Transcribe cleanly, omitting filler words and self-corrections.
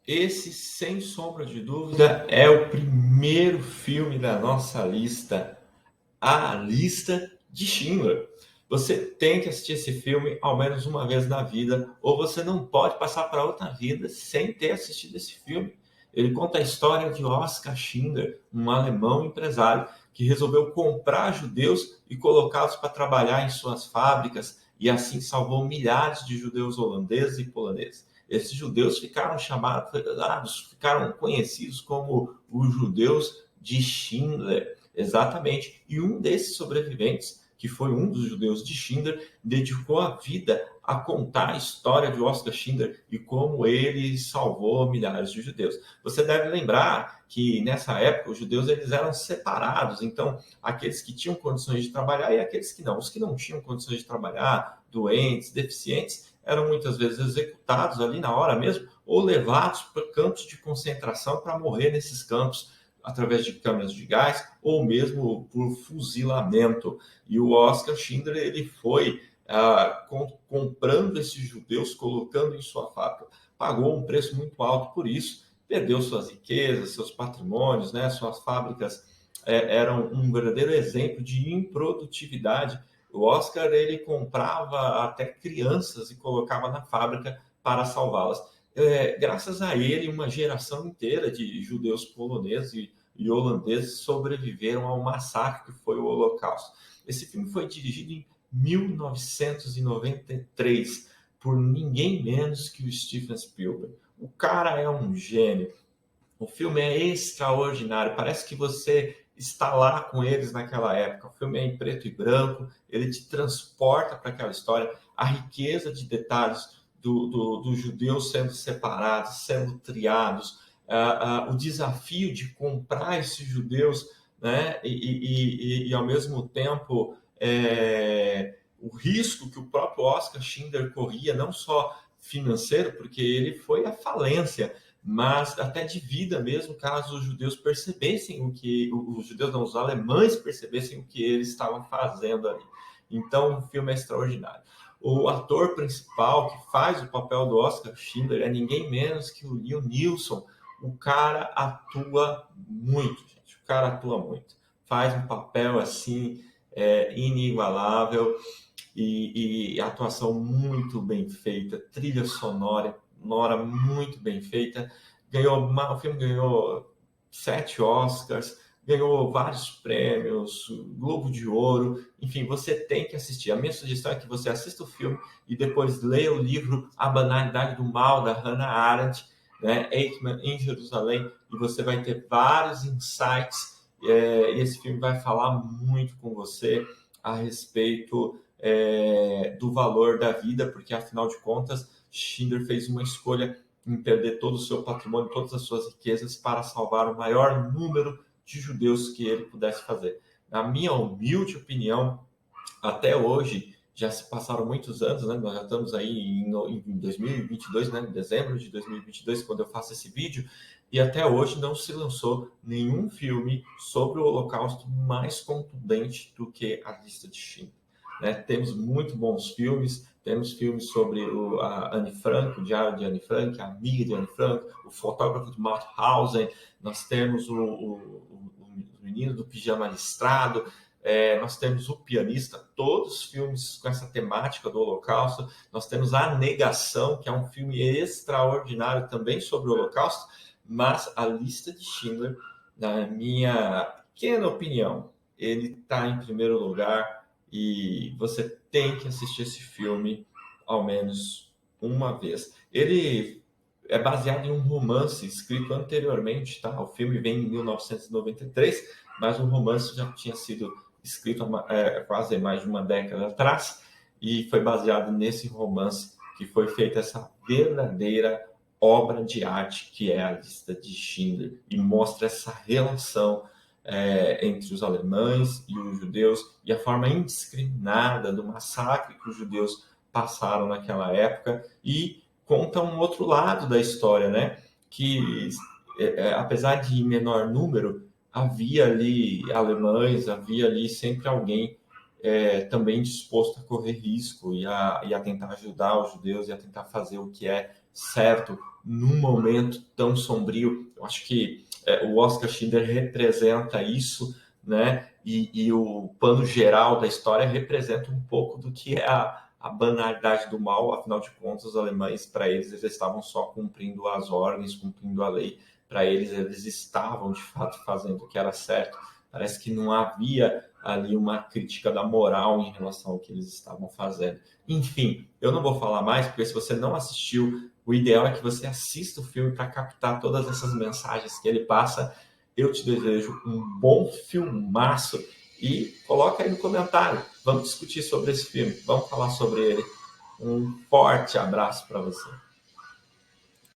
Esse, sem sombra de dúvida, é o primeiro filme da nossa lista, A Lista de Schindler. Você tem que assistir esse filme ao menos uma vez na vida, ou você não pode passar para outra vida sem ter assistido esse filme. Ele conta a história de Oskar Schindler, um alemão empresário que resolveu comprar judeus e colocá-los para trabalhar em suas fábricas, e assim salvou milhares de judeus holandeses e poloneses. Esses judeus ficaram conhecidos como os judeus de Schindler, exatamente. E um desses sobreviventes, que foi um dos judeus de Schindler, dedicou a vida a contar a história de Oskar Schindler e como ele salvou milhares de judeus. Você deve lembrar que nessa época os judeus eles eram separados, então aqueles que tinham condições de trabalhar e aqueles que não. Os que não tinham condições de trabalhar, doentes, deficientes, eram muitas vezes executados ali na hora mesmo ou levados para campos de concentração para morrer nesses campos através de câmeras de gás ou mesmo por fuzilamento. E o Oskar Schindler ele foi comprando esses judeus, colocando em sua fábrica. Pagou um preço muito alto por isso, perdeu suas riquezas, seus patrimônios, né? Suas fábricas eram um verdadeiro exemplo de improdutividade. O Oskar ele comprava até crianças e colocava na fábrica para salvá-las. Graças a ele, uma geração inteira de judeus poloneses e holandeses sobreviveram ao massacre que foi o Holocausto. Esse filme foi dirigido em 1993 por ninguém menos que o Steven Spielberg. O cara é um gênio. O filme é extraordinário. Parece que você está lá com eles naquela época. O filme é em preto e branco, ele te transporta para aquela história. A riqueza de detalhes dos judeus sendo separados, sendo triados, o desafio de comprar esses judeus, né? E ao mesmo tempo o risco que o próprio Oskar Schindler corria, não só financeiro, porque ele foi à falência, mas até de vida mesmo, caso os judeus percebessem os alemães percebessem o que eles estavam fazendo ali. Então, o filme é extraordinário. O ator principal que faz o papel do Oskar Schindler é ninguém menos que o Liam Neeson. O cara atua muito, gente. O cara atua muito. Faz um papel assim inigualável e atuação muito bem feita, trilha sonora muito bem feita. O filme ganhou 7 Oscars, ganhou vários prêmios, Globo de Ouro, enfim, você tem que assistir. A minha sugestão é que você assista o filme e depois leia o livro A Banalidade do Mal, da Hannah Arendt, né? Eichmann em Jerusalém, e você vai ter vários insights, e esse filme vai falar muito com você a respeito do valor da vida, porque afinal de contas, Schindler fez uma escolha em perder todo o seu patrimônio, todas as suas riquezas para salvar o maior número de judeus que ele pudesse fazer. Na minha humilde opinião, até hoje, já se passaram muitos anos, né? Nós já estamos aí em 2022, né? Em dezembro de 2022, quando eu faço esse vídeo, e até hoje não se lançou nenhum filme sobre o Holocausto mais contundente do que A Lista de Schindler. Né? Temos muito bons filmes, temos filmes sobre a Anne Frank, o Diário de Anne Frank, a amiga de Anne Frank, o fotógrafo de Mauthausen, nós temos o Menino do Pijama Listrado, nós temos O Pianista, todos os filmes com essa temática do Holocausto. Nós temos A Negação, que é um filme extraordinário também sobre o Holocausto, mas A Lista de Schindler, na minha pequena opinião, ele está em primeiro lugar e você tem que assistir esse filme ao menos uma vez. Ele é baseado em um romance escrito anteriormente, tá? O filme vem em 1993, mas o romance já tinha sido escrito quase mais de uma década atrás, e foi baseado nesse romance que foi feita essa verdadeira obra de arte que é A Lista de Schindler, e mostra essa relação entre os alemães e os judeus, e a forma indiscriminada do massacre que os judeus passaram naquela época, e conta um outro lado da história, né? que, apesar de menor número, havia ali alemães, havia ali sempre alguém também disposto a correr risco e a tentar ajudar os judeus e a tentar fazer o que é certo num momento tão sombrio. Eu acho que o Oscar Schindler representa isso, né? E o pano geral da história representa um pouco do que é a banalidade do mal. Afinal de contas, os alemães, para eles estavam só cumprindo as ordens, cumprindo a lei. Para eles estavam de fato fazendo o que era certo. Parece que não havia ali uma crítica da moral em relação ao que eles estavam fazendo. Enfim, eu não vou falar mais, porque se você não assistiu, o ideal é que você assista o filme para captar todas essas mensagens que ele passa. Eu te desejo um bom filmaço e coloca aí no comentário. Vamos discutir sobre esse filme, vamos falar sobre ele. Um forte abraço para você.